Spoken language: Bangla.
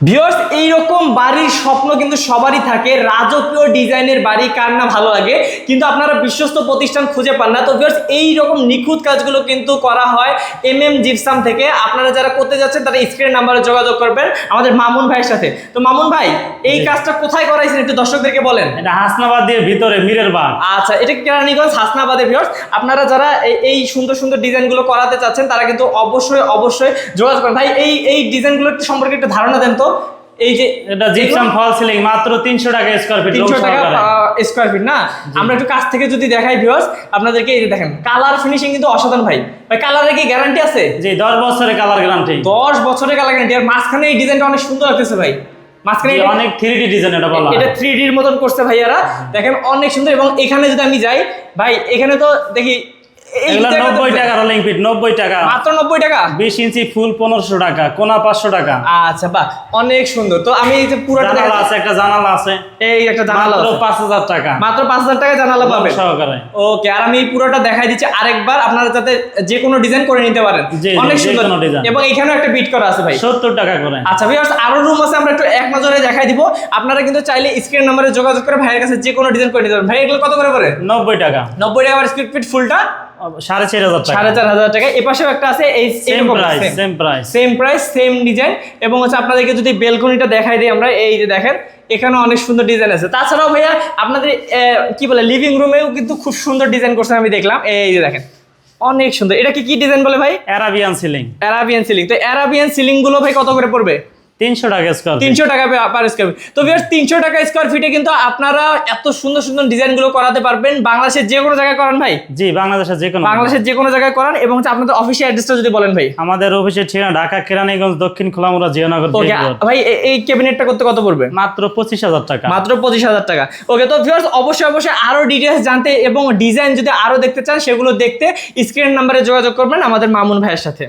ভিউয়ার্স, এইরকম বাড়ির স্বপ্ন কিন্তু সবারই থাকে, রাজকীয় ডিজাইনের বাড়ি কার না ভালো লাগে, কিন্তু আপনারা বিশ্বস্ত প্রতিষ্ঠান খুঁজে পান না। তো ভিউয়ার্স, এইরকম নিখুঁত কাজগুলো কিন্তু করা হয় জিপসাম থেকে। আপনারা যারা করতে যাচ্ছেন তারা স্ক্রিনের নাম্বারে যোগাযোগ করবেন আমাদের মামুন ভাইয়ের সাথে। তো মামুন ভাই, এই কাজটা কোথায় করাইছেন একটু দর্শকদেরকে বলেন। এটা হাসনাবাদের ভিতরে মিরের বাগ। আচ্ছা, এটা কেরানীগঞ্জ হাসনাবাদে। ভিউয়ার্স, আপনারা যারা এই সুন্দর সুন্দর ডিজাইনগুলো করাতে চাচ্ছেন তারা কিন্তু অবশ্যই যোগাযোগ করেন। ভাই, এই ডিজাইনগুলো সম্পর্কে একটু ধারণা দেন তো। এই যে এটা জিপসাম ফল সিলিং মাত্র 300 টাকা স্কয়ার ফিট। 300 টাকা স্কয়ার ফিট না? আমরা একটু কাছ থেকে যদি দেখাই ভিউয়ার্স আপনাদেরকে, এই যে দেখেন কালার ফিনিশিং কিন্তু অসাধারণ। ভাই কালারের কি গ্যারান্টি আছে? জি, 10 বছরের কালার গ্যারান্টি। 10 বছরের কালার গ্যারান্টি। আর মাঝখানে এই ডিজাইনটা অনেক সুন্দর লাগতেছে ভাই। মাঝখানে অনেক 3D ডিজাইন এটা বলা। এটা 3D এর মতন করছে ভাইয়ারা, দেখেন অনেক সুন্দর। এবং এখানে যদি আমি যাই ভাই, এখানে তো দেখি 90 টাকা রোলিং ফিট, 90 টাকা মাত্র 90 টাকা। 20 ইঞ্চি ফুল 1500 টাকা, কোনা 500 টাকা। আচ্ছা বাহ, অনেক সুন্দর। তো আমি এই যে পুরোটা জানালা আছে, একটা জানালা আছে, এই একটা জানালা মাত্র আছে 5000 টাকা, মাত্র 5000 টাকা জানালা পাবেন সহকারে। ওকে, আর আমি এই পুরোটা দেখাই দিচ্ছি আরেকবার, আপনারা যাতে যে কোনো ডিজাইন করে নিতে পারেন। অনেক সুন্দর ডিজাইন। এবং এখানেও একটা বিট করা আছে ভাই, 70 টাকা করে। আচ্ছা ভিউয়ার্স, আরো রুম আছে, আমরা একটু এক নজরে দেখাই দিব। আপনারা কিন্তু চাইলে স্ক্রিন নম্বরে যোগাযোগ করে ভাইয়ের কাছে যে কোনো ডিজাইন করে নিতে পারেন। ভাই এগুলো কত করে পড়ে? 90 টাকা। 90 টাকা আর স্কয়ার ফিট ফুলটা 4500 টাকা। 4500 টাকা। এপাশেও একটা আছে, এই সেম প্রাইস সেম ডিজাইন। এবং হচ্ছে আপনাদেরকে যদি বেলকনিটা দেখাই দিই আমরা, এই যে দেখেন এখানে অনেক সুন্দর ডিজাইন আছে। তাছাড়াও ভাইয়া আপনাদের কি বলে লিভিং রুমেও কিন্তু খুব সুন্দর ডিজাইন করছেন আমি দেখলাম। এই যে দেখেন অনেক সুন্দর। এটা কি ডিজাইন বলে ভাই? Arabian ceiling. Arabian ceiling. তো আরাবিয়ান সিলিং গুলো ভাই কত করে পড়বে? 300 টাকা স্কয়ার ফিট। 300 টাকা পার স্কয়ার ফিট। তো ভিউয়ার্স, 300 টাকা স্কয়ার ফিটে কিন্তু আপনারা এত সুন্দর সুন্দর ডিজাইনগুলো করাতে পারবেন। বাংলাদেশের যে কোনো জায়গায় করান ভাই? জি, বাংলাদেশের যে কোনো জায়গায় করান। এবং হচ্ছে আপনাদের অফিসিয়াল অ্যাড্রেসটা যদি বলেন ভাই। আমাদের অফিসের ঠিকানা ঢাকা কেরানীগঞ্জ, দক্ষিণ খোলামুড়া, জিয়ানগর। ওকে ভাই, এই ক্যাবিনেটটা করতে কত পড়বে? মাত্র 25000 টাকা। মাত্র 25000 টাকা। ওকে, তো ভিউয়ার্স অবশ্যই আরো ডিটেইলস জানতে এবং ডিজাইন যদি আরো দেখতে চান সেগুলো দেখতে স্ক্রিন নাম্বারে যোগাযোগ করবেন আমাদের মামুন ভাইয়ের সাথে।